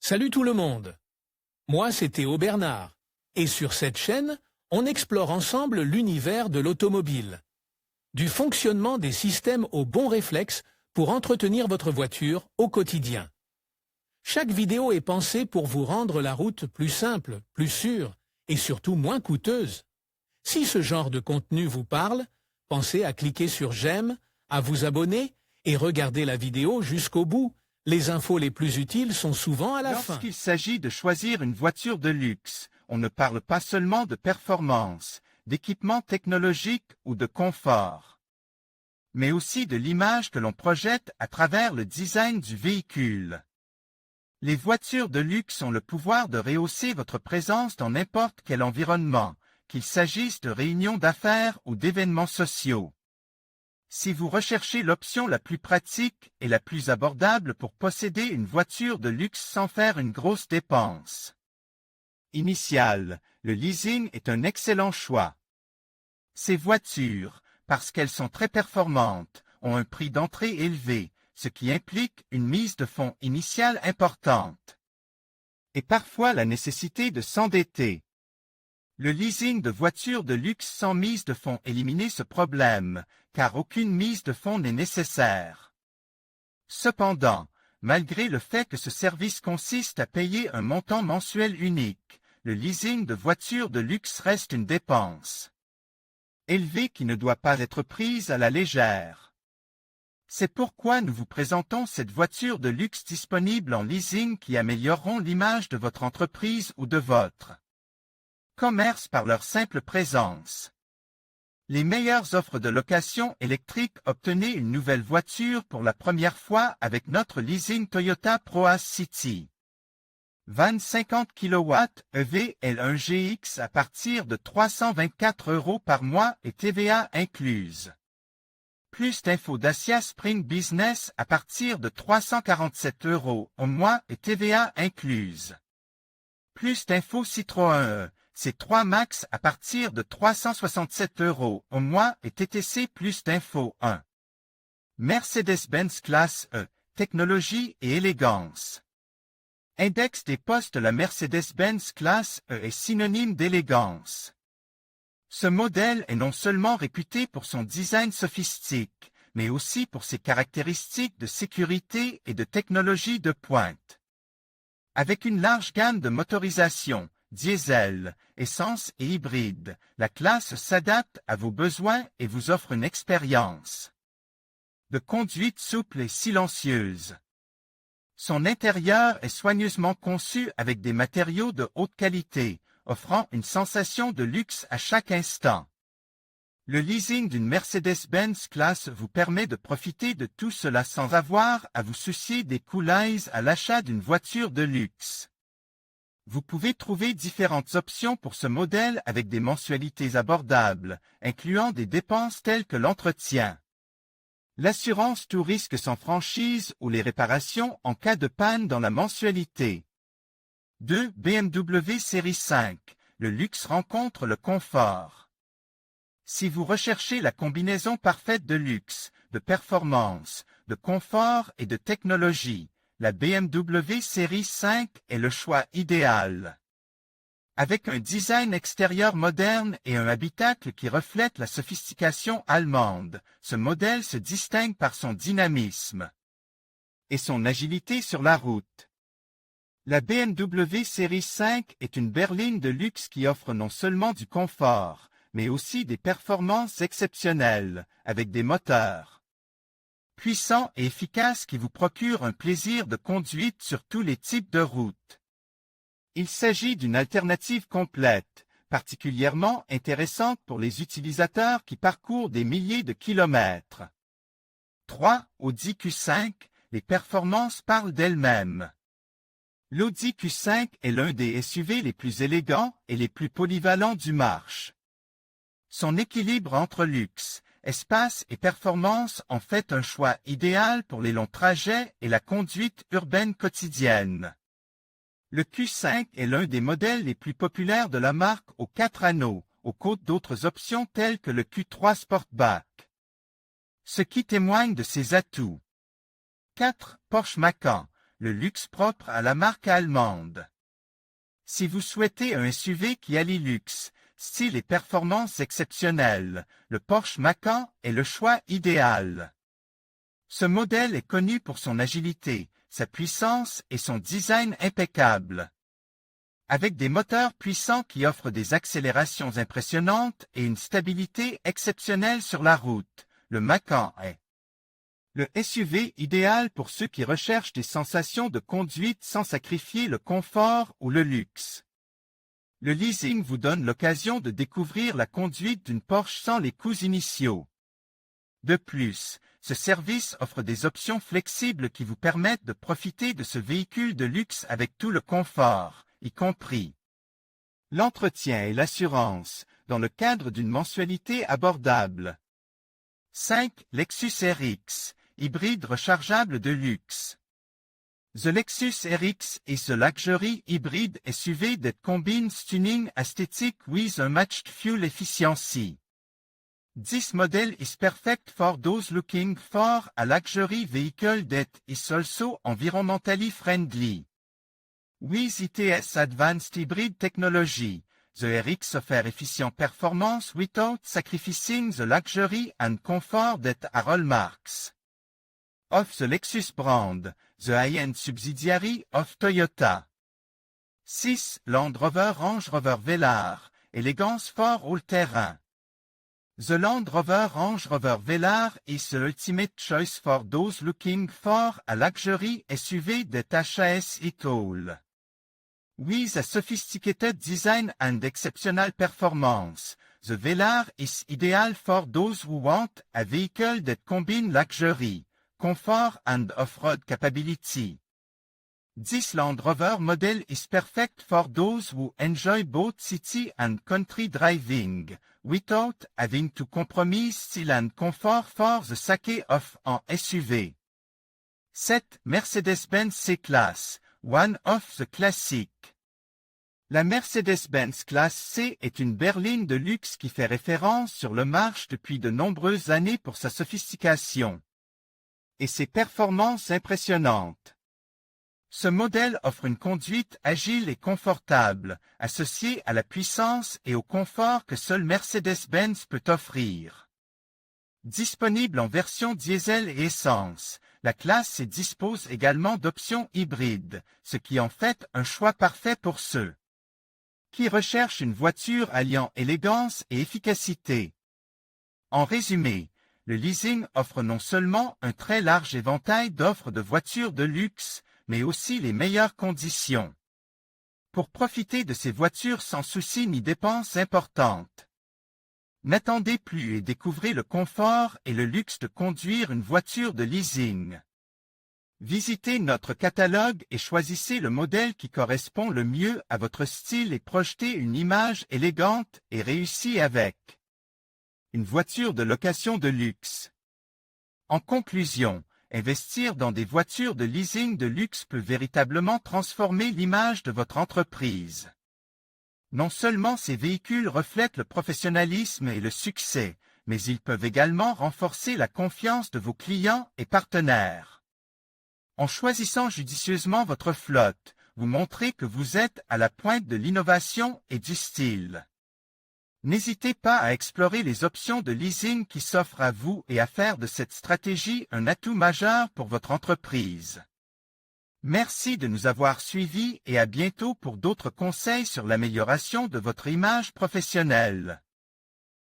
Salut tout le monde. Moi, c'est Théo Bernard. Et sur cette chaîne, on explore ensemble l'univers de l'automobile. Du fonctionnement des systèmes aux bons réflexes pour entretenir votre voiture au quotidien. Chaque vidéo est pensée pour vous rendre la route plus simple, plus sûre et surtout moins coûteuse. Si ce genre de contenu vous parle, pensez à cliquer sur j'aime, à vous abonner et regarder la vidéo jusqu'au bout. Les infos les plus utiles sont souvent à la fin. Lorsqu'il s'agit de choisir une voiture de luxe, on ne parle pas seulement de performance, d'équipement technologique ou de confort, mais aussi de l'image que l'on projette à travers le design du véhicule. Les voitures de luxe ont le pouvoir de rehausser votre présence dans n'importe quel environnement, qu'il s'agisse de réunions d'affaires ou d'événements sociaux. Si vous recherchez l'option la plus pratique et la plus abordable pour posséder une voiture de luxe sans faire une grosse dépense initiale, le leasing est un excellent choix. Ces voitures, parce qu'elles sont très performantes, ont un prix d'entrée élevé, ce qui implique une mise de fonds initiale importante. Et parfois la nécessité de s'endetter. Le leasing de voitures de luxe sans mise de fonds élimine ce problème, car aucune mise de fonds n'est nécessaire. Cependant, malgré le fait que ce service consiste à payer un montant mensuel unique, le leasing de voitures de luxe reste une dépense élevée qui ne doit pas être prise à la légère. C'est pourquoi nous vous présentons cette voiture de luxe disponible en leasing qui amélioreront l'image de votre entreprise ou de votre commerce par leur simple présence. Les meilleures offres de location électrique. Obtenez une nouvelle voiture pour la première fois avec notre leasing Toyota Proace City. Van 50 kW EV L1 GX à partir de 324 € par mois et TVA incluse. Plus d'infos Dacia Spring Business à partir de 347 € au mois et TVA incluse. Plus d'infos Citroën C3 Max à partir de 367 € au mois et TTC. Plus d'infos 1. Mercedes-Benz Classe E, technologie et élégance. Index des postes. La Mercedes-Benz Classe E est synonyme d'élégance. Ce modèle est non seulement réputé pour son design sophistique, mais aussi pour ses caractéristiques de sécurité et de technologie de pointe. Avec une large gamme de motorisations, diesel, essence et hybride, la classe s'adapte à vos besoins et vous offre une expérience de conduite souple et silencieuse. Son intérieur est soigneusement conçu avec des matériaux de haute qualité, offrant une sensation de luxe à chaque instant. Le leasing d'une Mercedes-Benz Classe vous permet de profiter de tout cela sans avoir à vous soucier des coûts liés à l'achat d'une voiture de luxe. Vous pouvez trouver différentes options pour ce modèle avec des mensualités abordables, incluant des dépenses telles que l'entretien, l'assurance tout risque sans franchise ou les réparations en cas de panne dans la mensualité. 2. BMW Série 5. Le luxe rencontre le confort. Si vous recherchez la combinaison parfaite de luxe, de performance, de confort et de technologie, la BMW Série 5 est le choix idéal. Avec un design extérieur moderne et un habitacle qui reflète la sophistication allemande, ce modèle se distingue par son dynamisme et son agilité sur la route. La BMW Série 5 est une berline de luxe qui offre non seulement du confort, mais aussi des performances exceptionnelles, avec des moteurs puissants et efficaces qui vous procurent un plaisir de conduite sur tous les types de routes. Il s'agit d'une alternative complète, particulièrement intéressante pour les utilisateurs qui parcourent des milliers de kilomètres. 3. Audi Q5, les performances parlent d'elles-mêmes. L'Audi Q5 est l'un des SUV les plus élégants et les plus polyvalents du marché. Son équilibre entre luxe, espace et performance en fait un choix idéal pour les longs trajets et la conduite urbaine quotidienne. Le Q5 est l'un des modèles les plus populaires de la marque aux 4 anneaux, aux côtés d'autres options telles que le Q3 Sportback, ce qui témoigne de ses atouts. 4. Porsche Macan. le luxe propre à la marque allemande. Si vous souhaitez un SUV qui allie luxe, style et performance exceptionnelle, le Porsche Macan est le choix idéal. Ce modèle est connu pour son agilité, sa puissance et son design impeccable. Avec des moteurs puissants qui offrent des accélérations impressionnantes et une stabilité exceptionnelle sur la route, le Macan est le SUV idéal pour ceux qui recherchent des sensations de conduite sans sacrifier le confort ou le luxe. Le leasing vous donne l'occasion de découvrir la conduite d'une Porsche sans les coûts initiaux. De plus, ce service offre des options flexibles qui vous permettent de profiter de ce véhicule de luxe avec tout le confort, y compris l'entretien et l'assurance, dans le cadre d'une mensualité abordable. 5. Lexus RX, hybride rechargeable de luxe. The Lexus RX is a luxury hybrid SUV that combines stunning aesthetic with unmatched fuel efficiency. This model is perfect for those looking for a luxury vehicle that is also environmentally friendly. With its advanced hybrid technology, the RX offers efficient performance without sacrificing the luxury and comfort that are hallmarks of the Lexus brand, the high-end subsidiary of Toyota. 6. Land Rover Range Rover Velar, élégance fort all-terrain. The Land Rover Range Rover Velar is the ultimate choice for those looking for a luxury SUV that has it all. With a sophisticated design and exceptional performance, the Velar is ideal for those who want a vehicle that combines luxury, comfort and off-road capability. This Land Rover model is perfect for those who enjoy both city and country driving, without having to compromise style and comfort for the sake of an SUV. 7. Mercedes-Benz C-Class, one of the classic. La Mercedes-Benz Classe C est une berline de luxe qui fait référence sur le marché depuis de nombreuses années pour sa sophistication et ses performances impressionnantes. Ce modèle offre une conduite agile et confortable, associée à la puissance et au confort que seule Mercedes-Benz peut offrir. Disponible en version diesel et essence, la Classe C dispose également d'options hybrides, ce qui en fait un choix parfait pour ceux qui recherchent une voiture alliant élégance et efficacité. En résumé, le leasing offre non seulement un très large éventail d'offres de voitures de luxe, mais aussi les meilleures conditions pour profiter de ces voitures sans soucis ni dépenses importantes. N'attendez plus et découvrez le confort et le luxe de conduire une voiture de leasing. Visitez notre catalogue et choisissez le modèle qui correspond le mieux à votre style et projetez une image élégante et réussie avec une voiture de location de luxe. En conclusion, investir dans des voitures de leasing de luxe peut véritablement transformer l'image de votre entreprise. Non seulement ces véhicules reflètent le professionnalisme et le succès, mais ils peuvent également renforcer la confiance de vos clients et partenaires. En choisissant judicieusement votre flotte, vous montrez que vous êtes à la pointe de l'innovation et du style. N'hésitez pas à explorer les options de leasing qui s'offrent à vous et à faire de cette stratégie un atout majeur pour votre entreprise. Merci de nous avoir suivis et à bientôt pour d'autres conseils sur l'amélioration de votre image professionnelle.